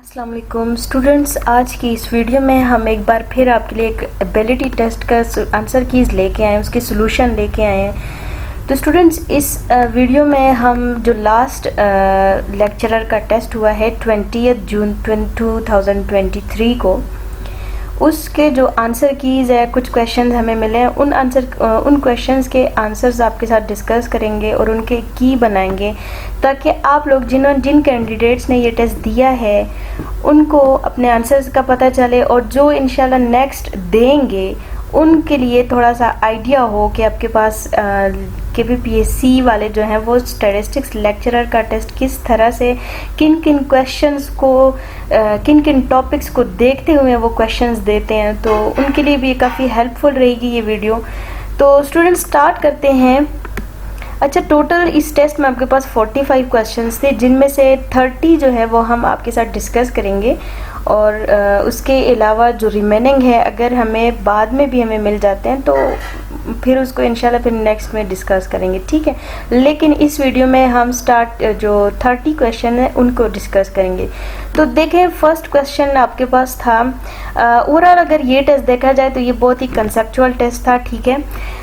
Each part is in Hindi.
अस्सलाम वालेकुम स्टूडेंट्स, आज की इस वीडियो में हम एक बार फिर आपके लिए एक एबिलिटी टेस्ट का आंसर कीज़ लेके आए हैं, उसकी सॉल्यूशन लेके आए हैं। तो स्टूडेंट्स, इस वीडियो में हम जो लास्ट लेक्चरर का टेस्ट हुआ है 20 जून 2023 को, उसके जो आंसर कीज़ है, कुछ क्वेश्चंस हमें मिले हैं, उन क्वेश्चंस के आंसर्स आपके साथ डिस्कस करेंगे और उनके की बनाएंगे, ताकि आप लोग जिन कैंडिडेट्स ने ये टेस्ट दिया है उनको अपने आंसर्स का पता चले, और जो इंशाल्लाह नेक्स्ट देंगे उनके लिए थोड़ा सा आइडिया हो कि आपके पास KVPSC वाले जो हैं वो स्टैटिस्टिक्स लेक्चरर का टेस्ट किस तरह से किन किन क्वेश्चंस को किन किन टॉपिक्स को देखते हुए वो क्वेश्चंस देते हैं, तो उनके लिए भी काफ़ी हेल्पफुल रहेगी ये वीडियो। तो स्टूडेंट्स, स्टार्ट करते हैं। अच्छा, टोटल इस टेस्ट में आपके पास 45 क्वेश्चंस थे, जिनमें से 30 जो है वो हम आपके साथ डिस्कस करेंगे, और उसके अलावा जो रिमेनिंग है, अगर हमें बाद में भी हमें मिल जाते हैं तो फिर उसको इंशाल्लाह फिर नेक्स्ट में डिस्कस करेंगे, ठीक है। लेकिन इस वीडियो में हम जो 30 क्वेश्चन है उनको डिस्कस करेंगे। तो देखें, फर्स्ट क्वेश्चन आपके पास था, ओवरऑल अगर ये टेस्ट देखा जाए तो ये बहुत ही कंसेप्चुअल टेस्ट था, ठीक है।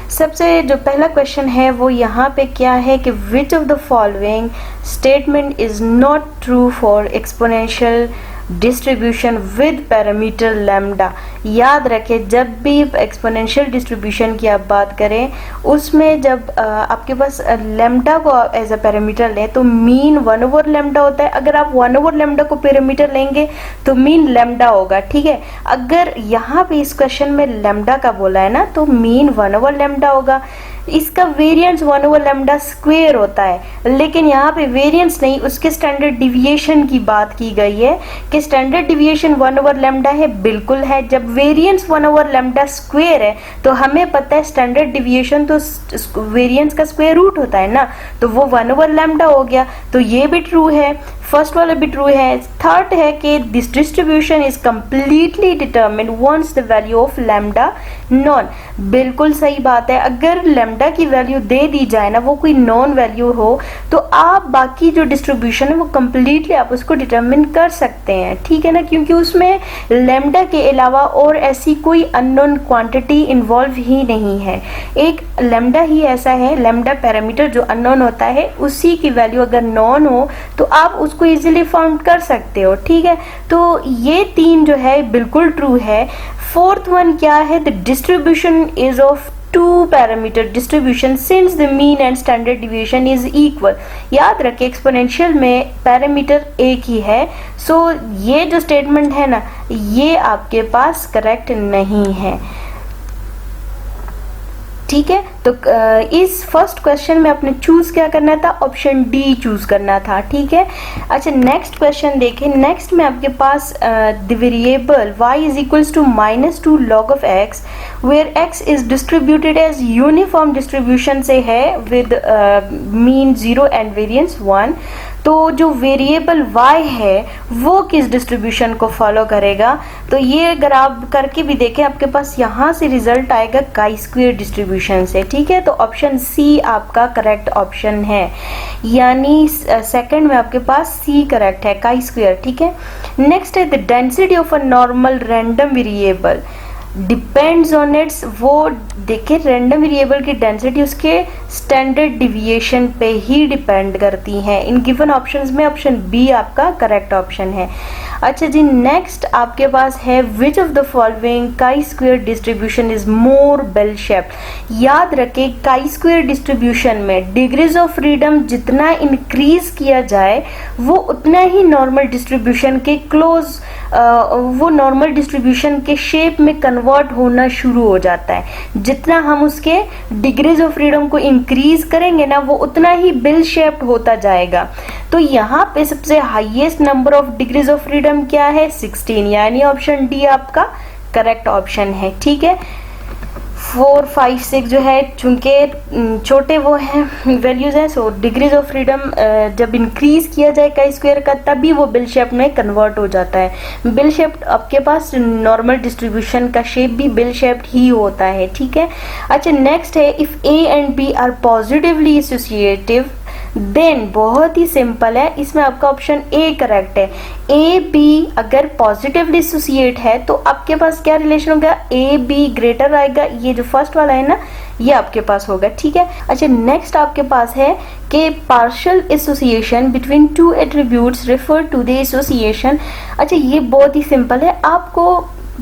सबसे जो पहला क्वेश्चन है वो यहाँ पे क्या है कि which of the following statement is not true for exponential distribution with parameter lambda. याद रखें, जब भी एक्सपोनेंशियल डिस्ट्रीब्यूशन की आप बात करें, उसमें जब आपके पास लैम्डा को एज अ पैरामीटर लें तो मीन 1/λ होता है। अगर आप 1/λ को पैरामीटर लेंगे तो मीन लैम्डा होगा, ठीक है। अगर यहाँ पे इस क्वेश्चन में लैम्डा का बोला है ना, तो मीन 1/λ होगा। इसका वेरिएंस 1/λ स्क्वायर होता है, लेकिन यहाँ पे वेरिएंस नहीं, उसके स्टैंडर्ड डिविएशन की बात की गई है कि स्टैंडर्ड डिविएशन 1/λ है, बिल्कुल है। जब वेरिएंस 1/λ स्क्वायर है तो हमें पता है स्टैंडर्ड डिविएशन तो वेरिएंस का स्क्वायर रूट होता है ना, तो वो 1/λ हो गया। तो ये भी ट्रू है, फर्स्ट वाला भी ट्रू है। थर्ड है कि this distribution is completely determined once the value of lambda known. बिल्कुल सही बात है, अगर लैम्डा की वैल्यू दे दी जाए ना, वो कोई नॉन वैल्यू हो, तो आप बाकी जो डिस्ट्रीब्यूशन है वो कम्प्लीटली आप उसको डिटर्मिन कर सकते हैं, ठीक है ना, क्योंकि उसमें लैम्डा के अलावा और ऐसी कोई अननोन क्वांटिटी इन्वॉल्व ही नहीं है। एक लैम्डा ही ऐसा है, लैम्डा पैरामीटर जो अननोन होता है, उसी की वैल्यू अगर नॉन हो तो आप उसको इजीली फाउंड कर सकते हो, ठीक है। तो ये तीन जो है बिल्कुल ट्रू है। फोर्थ वन क्या है, the distribution is of two parameter distribution since the mean and standard deviation is equal. याद रखें, एक्सपोनेंशियल में पैरामीटर एक ही है, सो ये जो स्टेटमेंट है ना, ये आपके पास करेक्ट नहीं है, ठीक है। तो इस फर्स्ट क्वेश्चन में आपने चूज क्या करना था, ऑप्शन डी चूज करना था, ठीक है। अच्छा, नेक्स्ट क्वेश्चन देखें। नेक्स्ट में आपके पास the variable y is equals to -2 log of x where x is distributed as uniform distribution से है विद मीन 0 एंड वेरिएंस 1। तो जो वेरिएबल y है वो किस डिस्ट्रीब्यूशन को फॉलो करेगा, तो ये अगर आप करके भी देखें, आपके पास यहाँ से रिजल्ट आएगा chi-square डिस्ट्रीब्यूशन से, ठीक है। तो ऑप्शन सी आपका करेक्ट ऑप्शन है, यानी सेकंड में आपके पास सी करेक्ट है, chi-square, ठीक है। नेक्स्ट है the density of a normal random variable depends on its. वो देखिए, रैंडम वेरिएबल की डेंसिटी उसके स्टैंडर्ड डिविएशन पे ही डिपेंड करती है। इन गिवन ऑप्शंस में ऑप्शन बी आपका करेक्ट ऑप्शन है। अच्छा जी, नेक्स्ट आपके पास है which of the following chi-square distribution is more bell shaped. याद रखें, chi-square डिस्ट्रीब्यूशन में डिग्रीज ऑफ फ्रीडम जितना इंक्रीज किया जाए वो उतना ही नॉर्मल डिस्ट्रीब्यूशन के वो नॉर्मल डिस्ट्रीब्यूशन के शेप में कन्वर्ट होना शुरू हो जाता है। जितना हम उसके डिग्रीज ऑफ फ्रीडम को इंक्रीज करेंगे ना, वो उतना ही बिल शेप्ड होता जाएगा। तो यहाँ पे सबसे highest number of degrees of freedom क्या है, 16, यानी ऑप्शन डी आपका करेक्ट ऑप्शन है, ठीक है। 4, 5, 6 जो है, चूंकि छोटे वो हैं वैल्यूज हैं, सो डिग्रीज ऑफ फ्रीडम जब इंक्रीज किया जाए chi-square का, तभी वो बिल शेप में कन्वर्ट हो जाता है। बिल शेप आपके पास नॉर्मल डिस्ट्रीब्यूशन का शेप भी बिल शेप्ड ही होता है, ठीक है। अच्छा, नेक्स्ट है if A and B are positively associative then बहुत ही सिंपल है, इसमें आपका ऑप्शन ए करेक्ट है। ए बी अगर पॉजिटिवली एसोसिएट है तो आपके पास क्या रिलेशन होगा, ए बी ग्रेटर आएगा, ये जो फर्स्ट वाला है ना ये आपके पास होगा, ठीक है। अच्छा नेक्स्ट आपके पास है कि partial association between two attributes refer to the association. अच्छा ये बहुत ही सिंपल है, आपको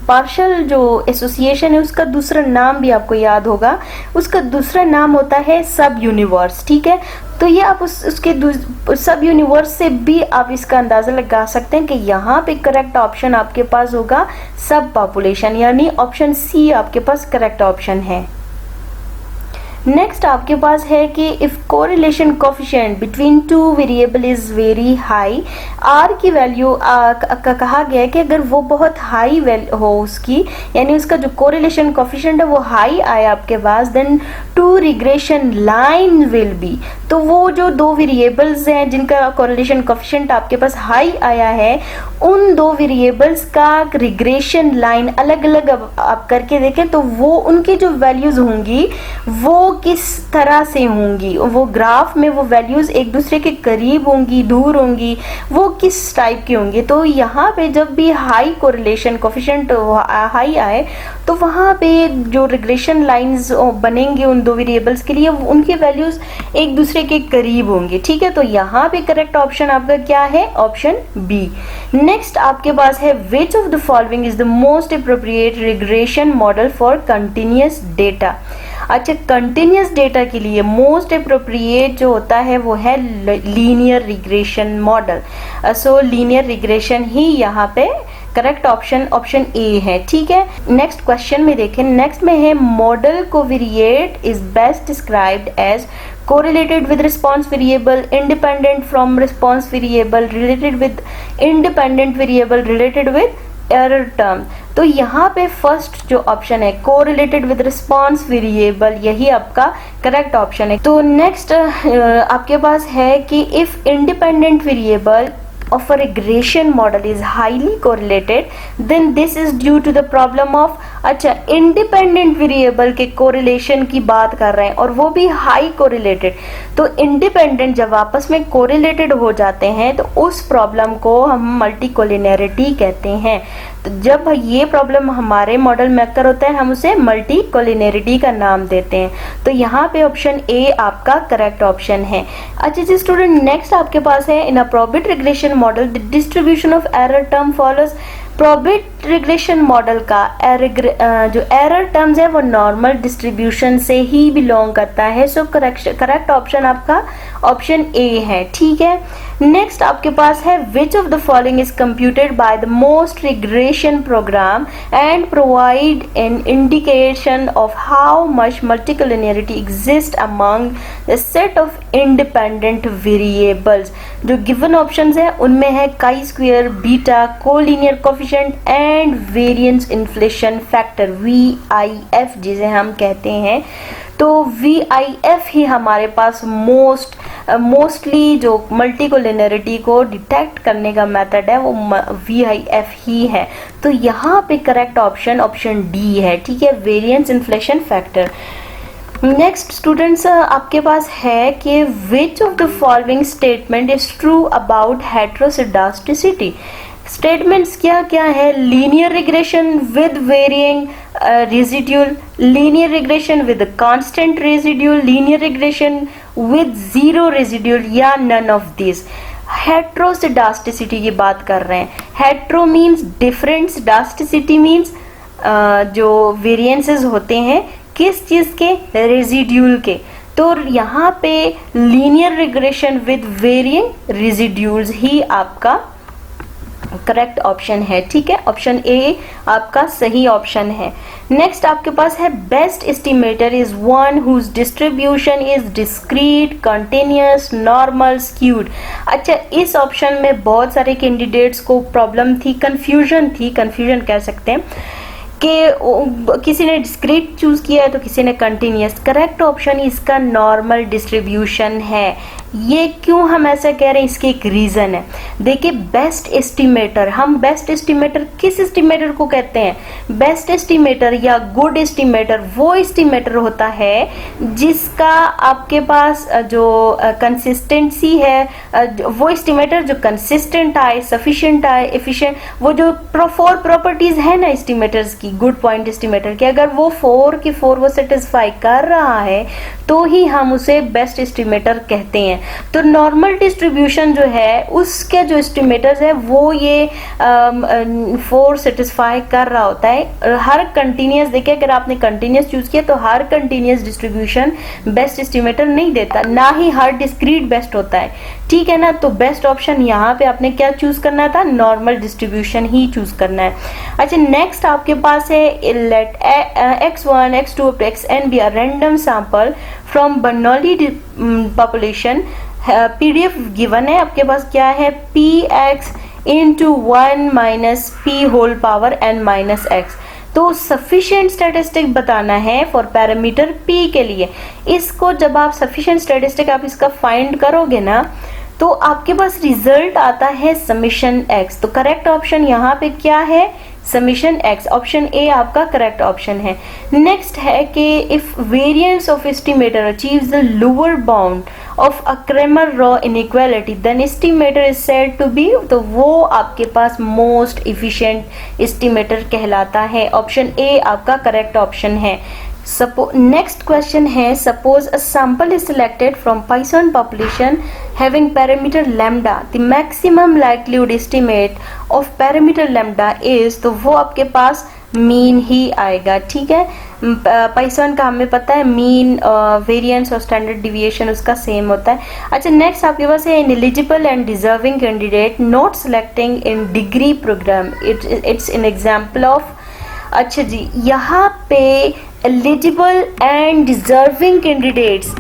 पार्शियल जो एसोसिएशन है उसका दूसरा नाम भी आपको याद होगा, उसका दूसरा नाम होता है सब यूनिवर्स, ठीक है। तो ये आप उसके सब यूनिवर्स से भी आप इसका अंदाजा लगा सकते हैं कि यहाँ पे करेक्ट ऑप्शन आपके पास होगा सब पॉपुलेशन, यानी ऑप्शन सी आपके पास करेक्ट ऑप्शन है। नेक्स्ट आपके पास है कि if correlation coefficient between two variable is very high, R की वैल्यू कहा गया है कि अगर वो बहुत हाई हो उसकी, यानी उसका जो कोरिलेशन कोफिशिएंट है वो हाई आए आपके पास, then two regression line will be. तो वो जो दो वेरिएबल्स हैं जिनका कोरिलेशन कोफिशिएंट आपके पास हाई आया है, उन दो वेरिएबल्स का रिग्रेशन लाइन अलग अलग आप करके देखें तो वो उनकी जो वैल्यूज होंगी वो किस तरह से होंगी, वो ग्राफ में वो वैल्यूज एक दूसरे के करीब होंगी, दूर होंगी, वो किस टाइप की होंगी। तो यहाँ पे जब भी हाई कोरिलेशन कोफिशिएंट हाई आए तो वहाँ पे जो रिग्रेशन लाइंस बनेंगे उन दो वेरिएबल्स के लिए उनकी वैल्यूज एक दूसरे के करीब होंगी, ठीक है। तो यहाँ पे करेक्ट ऑप्शन आपका क्या है, ऑप्शन बी। नेक्स्ट आपके पास है which of the following is the most appropriate regression model for continuous data. अच्छा कंटिन्यूअस डेटा के लिए मोस्ट अप्रोप्रिएट जो होता है वो है linear regression model. So linear regression ही यहाँ पे करेक्ट ऑप्शन ए है, ठीक है। नेक्स्ट क्वेश्चन में देखें, नेक्स्ट में है model covariate is best described as correlated with response variable, independent from response variable, related with independent variable, related with error term। तो यहाँ पे फर्स्ट जो ऑप्शन है कोरिलेटेड विद रिस्पॉन्स वेरिएबल, यही आपका करेक्ट ऑप्शन है। तो नेक्स्ट आपके पास है कि if independent variable of a regression model is highly correlated then this is due to the problem of, अच्छा इंडिपेंडेंट वेरिएबल के कोरिलेशन की बात कर रहे हैं और वो भी हाई कोरिलेटेड। तो इंडिपेंडेंट जब आपस में कोरिलेटेड हो जाते हैं तो उस प्रॉब्लम को हम मल्टीकोलिनैरिटी कहते हैं। तो जब ये प्रॉब्लम हमारे मॉडल में अक्कर होता है हम उसे मल्टीकोलिनैरिटी का नाम देते हैं। तो यहाँ पे ऑप्शन ए आपका करेक्ट ऑप्शन है। अच्छा जी स्टूडेंट नेक्स्ट आपके पास है in a probit regression model the distribution of error term follows. Probit regression model का जो एरर टर्म्स है वो नॉर्मल डिस्ट्रीब्यूशन से ही बिलोंग करता है। सो करेक्ट ऑप्शन आपका ऑप्शन ए है, ठीक है। नेक्स्ट आपके पास है which of the following is computed by the most regression program and provide an indication of how much multicollinearity exist among the set of independent variables. जो गिवन ऑप्शंस है उनमें है chi square, beta, colinear coefficient and variance inflation factor, VIF जिसे हम कहते हैं। तो VIF ही हमारे पास मोस्टली जो मल्टीकोलिनैरिटी को डिटेक्ट करने का मेथड है वो VIF ही है। तो यहाँ पे करेक्ट ऑप्शन डी है, ठीक है, variance inflation factor. Next students आपके पास है कि which of the following statement is true about heteroscedasticity. Statements क्या क्या है, linear regression with varying residual, linear regression with constant residual, linear regression with zero residual या नन ऑफ दिस। हेटेरोसिडास्टिसिटी की बात कर रहे हैं। Hetero means different, scedasticity means जो वेरिएंसेस होते हैं किस चीज के, रेसिड्यूल के। तो यहाँ पे लीनियर रिग्रेशन विद वेरिएंग रेसिड्यूल्स ही आपका करेक्ट ऑप्शन है, ठीक है। ऑप्शन ए आपका सही ऑप्शन है। नेक्स्ट आपके पास है best estimator is one whose distribution is discrete, continuous, normal, skewed. अच्छा इस ऑप्शन में बहुत सारे कैंडिडेट्स को प्रॉब्लम थी, कंफ्यूजन कह सकते हैं कि किसी ने डिस्क्रीट चूज किया है तो किसी ने कंटिन्यूअस। करेक्ट ऑप्शन इसका नॉर्मल डिस्ट्रीब्यूशन है। ये क्यों हम ऐसा कह रहे हैं, इसके एक रीज़न है। देखिए बेस्ट एस्टिमेटर, हम बेस्ट एस्टिमेटर किस एस्टिमेटर को कहते हैं? बेस्ट एस्टिमेटर या गुड एस्टिमेटर वो एस्टिमेटर होता है जिसका आपके पास जो कंसिस्टेंसी है, वो एस्टिमेटर जो कंसिस्टेंट आए, सफिशिएंट आए, एफिशिएंट, वो जो 4 प्रॉपर्टीज है ना एस्टिमेटर्स की, गुड पॉइंट एस्टिमेटर की, अगर वो 4 की 4 वो सेटिस्फाई कर रहा है तो ही हम उसे बेस्ट एस्टिमेटर कहते हैं। तो नॉर्मल डिस्ट्रीब्यूशन जो है उसके जो एस्टिमेटर्स है वो ये 4 सेटिस्फाई कर रहा होता है। हर कंटिन्यूस, देखिए अगर आपने कंटिन्यूस चूज किया तो हर कंटिन्यूस डिस्ट्रीब्यूशन बेस्ट एस्टिमेटर नहीं देता, ना ही हर डिस्क्रीट बेस्ट होता है, ठीक है ना। तो बेस्ट ऑप्शन यहाँ पे आपने क्या चूज करना था? नॉर्मल डिस्ट्रीब्यूशन ही चूज करना है। अच्छा नेक्स्ट आपके पास है late x1 x2 up to xn be a random sample from Bernoulli population। PDF given है आपके पास, क्या है? px into 1 minus p whole power n minus x। तो सफिशिएंट स्टैटिस्टिक बताना है फॉर पैरामीटर p के लिए। इसको जब आप सफिशिएंट स्टैटिस्टिक आप इसका फाइंड करोगे ना तो आपके पास रिजल्ट आता है समीशन x। तो करेक्ट ऑप्शन यहाँ पे क्या है? Summation x। ऑप्शन ए आपका करेक्ट ऑप्शन है। नेक्स्ट है कि if variance of estimator achieves the lower bound of a Cramer Rao inequality then estimator is said to be, तो वो आपके पास मोस्ट इफिशिएंट एस्टिमेटर कहलाता है। ऑप्शन ए आपका करेक्ट ऑप्शन है। नेक्स्ट क्वेश्चन है, suppose a sample is selected from Python population having parameter lambda, the maximum likelihood estimate of parameter lambda is, तो वो आपके पास मीन ही आएगा, ठीक है। पाइथन का हमें पता है मीन, वेरिएंस और स्टैंडर्ड डिविएशन उसका सेम होता है। अच्छा नेक्स्ट आपके पास है ineligible and deserving candidate not selecting in degree program, it's an example of. अच्छा जी, यहाँ पे एलिजिबल एंड डिजर्विंग कैंडिडेट्स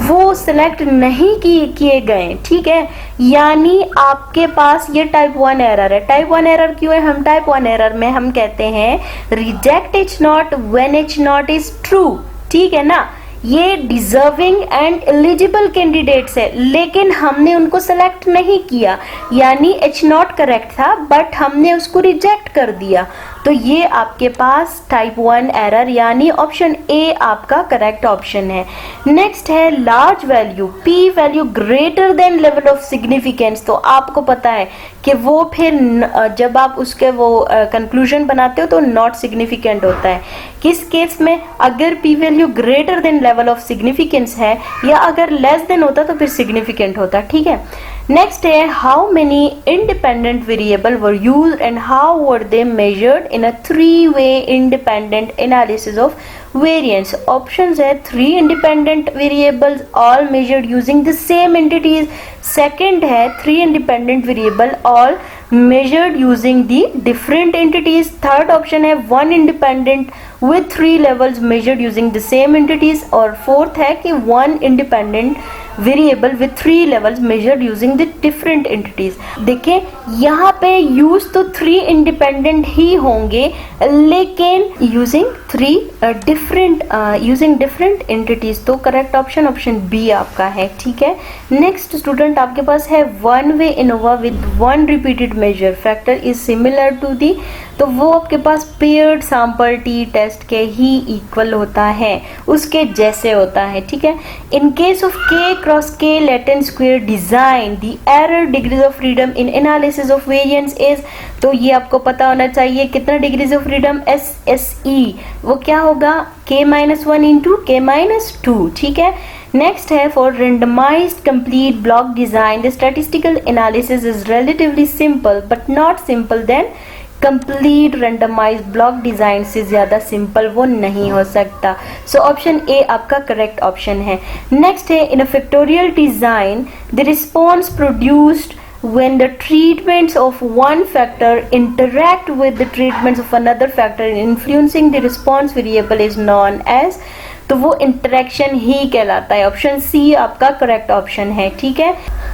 वो सिलेक्ट नहीं किए गए, ठीक है, यानी आपके पास ये टाइप 1 एरर है। टाइप 1 एरर क्यों है? हम टाइप 1 एरर में हम कहते हैं reject H not when H not is true, ठीक है ना। ये डिजर्विंग एंड एलिजिबल कैंडिडेट्स है लेकिन हमने उनको सेलेक्ट नहीं किया, यानी एच नॉट करेक्ट था बट हमने उसको रिजेक्ट कर दिया, तो ये आपके पास टाइप 1 एरर, यानी ऑप्शन ए आपका करेक्ट ऑप्शन है। नेक्स्ट है large value, P value greater than level of significance, तो आपको पता है कि वो फिर जब आप उसके वो कंक्लूजन बनाते हो तो नॉट सिग्निफिकेंट होता है। किस केस में? अगर P value greater than level of significance है, या अगर लेस देन होता तो फिर सिग्निफिकेंट होता, ठीक है। नेक्स्ट है how many independent variable were used and how were they measured in a 3-way independent analysis of variance. Options है 3 independent variables all measured using the same entities. Second है 3 independent variable all measured using the different entities. Third option है 1 independent with 3 levels measured using the same entities, और फोर्थ है कि 1 independent variable with 3 levels measured using the different entities। देखिए यहाँ पे यूज तो 3 इंडिपेंडेंट ही होंगे लेकिन यूजिंग 3 डिफरेंट एंटिटीज, तो करेक्ट ऑप्शन ऑप्शन बी आपका है, ठीक है। नेक्स्ट स्टूडेंट आपके पास है 1-way ANOVA with 1 repeated measure factor is similar to the, तो वो आपके पास पेयर्ड सैंपल टी टेस्ट के ही इक्वल होता है, उसके जैसे होता है, ठीक है। इन केस ऑफ के क्रॉस के Latin square design the error degrees of freedom in analysis of variance is, तो ये आपको पता होना चाहिए कितना डिग्रीज ऑफ फ्रीडम, SSE, वो क्या होगा k-1 इंटू k-2, ठीक है। नेक्स्ट है for randomized complete block design the statistical analysis is relatively simple but not simple then complete randomized block design से ज्यादा सिंपल वो नहीं हो सकता, सो ऑप्शन ए आपका करेक्ट ऑप्शन है। नेक्स्ट है in a factorial design the response produced when the treatments of one factor interact with the treatments of another factor influencing the response variable is known as, तो वो इंटरेक्शन ही कहलाता है। ऑप्शन सी आपका करेक्ट ऑप्शन है, ठीक है।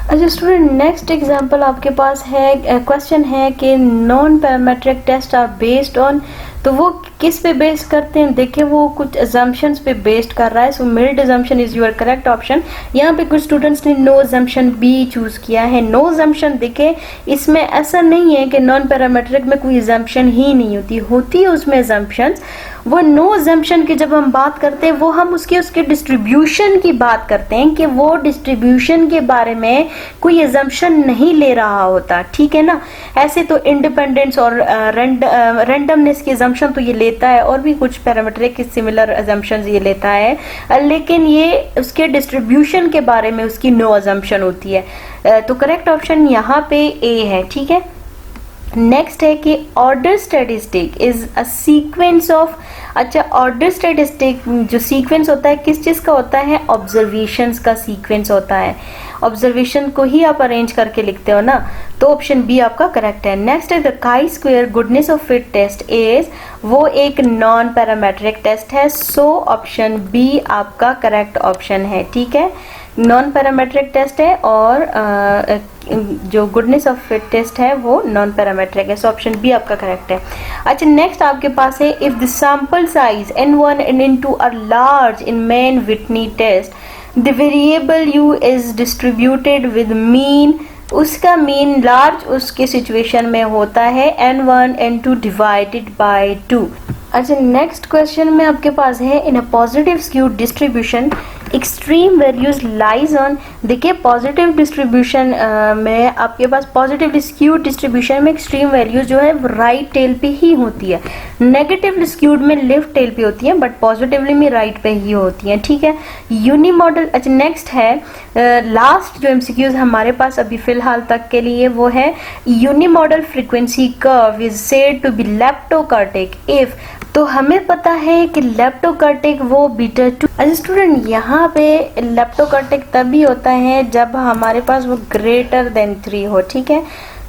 अच्छा स्टूडेंट नेक्स्ट एग्जांपल आपके पास है, क्वेश्चन है कि non parametric test are based on, तो वो किस पे बेस्ड करते हैं, देखिए वो कुछ अजम्पशंस पे बेस्ड कर रहा है। So merit assumption is your correct option. यहाँ पे कुछ स्टूडेंट्स ने नो अजम्पशन बी चूज किया है। नो अजम्पशन देखिए इसमें ऐसा नहीं है कि नॉन पैरामेट्रिक में कोई अजम्पशन ही नहीं होती है उसमें अजम्पशंस। वो नो अजम्पशन की जब हम बात करते हैं वो हम उसके डिस्ट्रीब्यूशन की बात करते हैं कि वो डिस्ट्रीब्यूशन के बारे में कोई अजम्पशन नहीं ले रहा होता, ठीक है ना। ऐसे तो इंडिपेंडेंस और रैंडमनेस की अजम्पशन तो ये लेता है और भी कुछ पैरामीट्रिक सिमिलर अजम्पशंस ये लेता है, लेकिन ये उसके डिस्ट्रीब्यूशन के बारे में उसकी नो अजम्पशन होती है। तो करेक्ट ऑप्शन यहाँ पे ए है, ठीक है। नेक्स्ट है कि order statistic is a sequence of, अच्छा ऑर्डर स्टैटिस्टिक जो सीक्वेंस होता है किस चीज़ का होता है, ऑब्जर्वेशंस का सीक्वेंस होता है। ऑब्जर्वेशन को ही आप अरेंज करके लिखते हो ना, तो ऑप्शन बी आपका करेक्ट है। नेक्स्ट है the chi square goodness of fit test is, वो एक नॉन पैरामेट्रिक टेस्ट है, सो ऑप्शन बी आपका करेक्ट ऑप्शन है, ठीक है। नॉन पैरामेट्रिक टेस्ट है और जो गुडनेस ऑफ फिट टेस्ट है वो नॉन पैरामेट्रिक है, सो ऑप्शन बी आपका करेक्ट है। अच्छा नेक्स्ट आपके पास है if the sample size n1 and n2 are large in Mann Whitney test, the variable u is distributed with mean, उसका मीन लार्ज उसके सिचुएशन में होता है n1 n2 डिवाइडेड बाय 2। अच्छा नेक्स्ट क्वेश्चन में आपके पास है in a positive skewed distribution extreme values lies on, देखिए पॉजिटिव डिस्ट्रीब्यूशन में आपके पास पॉजिटिवली स्क्यूड डिस्ट्रीब्यूशन में एक्सट्रीम वैल्यूज जो है राइट टेल पे ही होती है, नेगेटिवली स्क्यूड में लेफ्ट टेल पे होती है, बट पॉजिटिवली में राइट पे ही होती है, ठीक है। यूनी मॉडल, अच्छा नेक्स्ट है लास्ट जो एमसीक्यूज हमारे पास अभी फिलहाल तक के लिए वो है unimodal frequency curve is said to be leptokurtic if, तो हमें पता है कि लेप्टोकार्टिक वो बीटा 2। अच्छा स्टूडेंट यहाँ पे लेप्टोकार्टिक तभी होता है जब हमारे पास वो ग्रेटर देन 3 हो, ठीक है।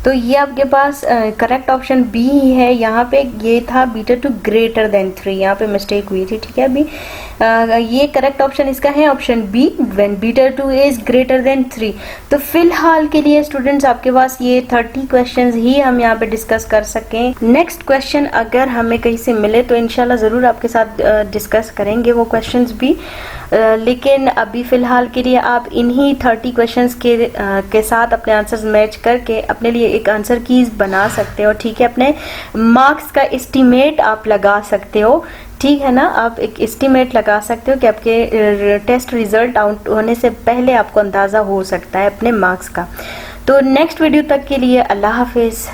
तो ये आपके पास करेक्ट ऑप्शन बी ही है। यहाँ पे ये था बीटा 2 ग्रेटर देन 3, यहाँ पे मिस्टेक हुई थी, ठीक है। अभी ये करेक्ट ऑप्शन इसका है option B, when beta 2 is greater than 3। तो फिलहाल के लिए स्टूडेंट्स आपके पास ये 30 क्वेश्चंस ही हम यहाँ पे डिस्कस कर सकें। नेक्स्ट क्वेश्चन अगर हमें कहीं से मिले तो इंशाल्लाह ज़रूर आपके साथ डिस्कस करेंगे वो क्वेश्चंस भी, लेकिन अभी फ़िलहाल के लिए आप इन्हीं 30 क्वेश्चंस के साथ अपने आंसर्स मैच करके अपने लिए एक आंसर कीज बना सकते हो, ठीक है। अपने मार्क्स का एस्टीमेट आप लगा सकते हो, ठीक है ना। आप एक एस्टीमेट लगा सकते हो कि आपके टेस्ट रिजल्ट आउट होने से पहले आपको अंदाज़ा हो सकता है अपने मार्क्स का। तो नेक्स्ट वीडियो तक के लिए अल्लाह हाफिज़।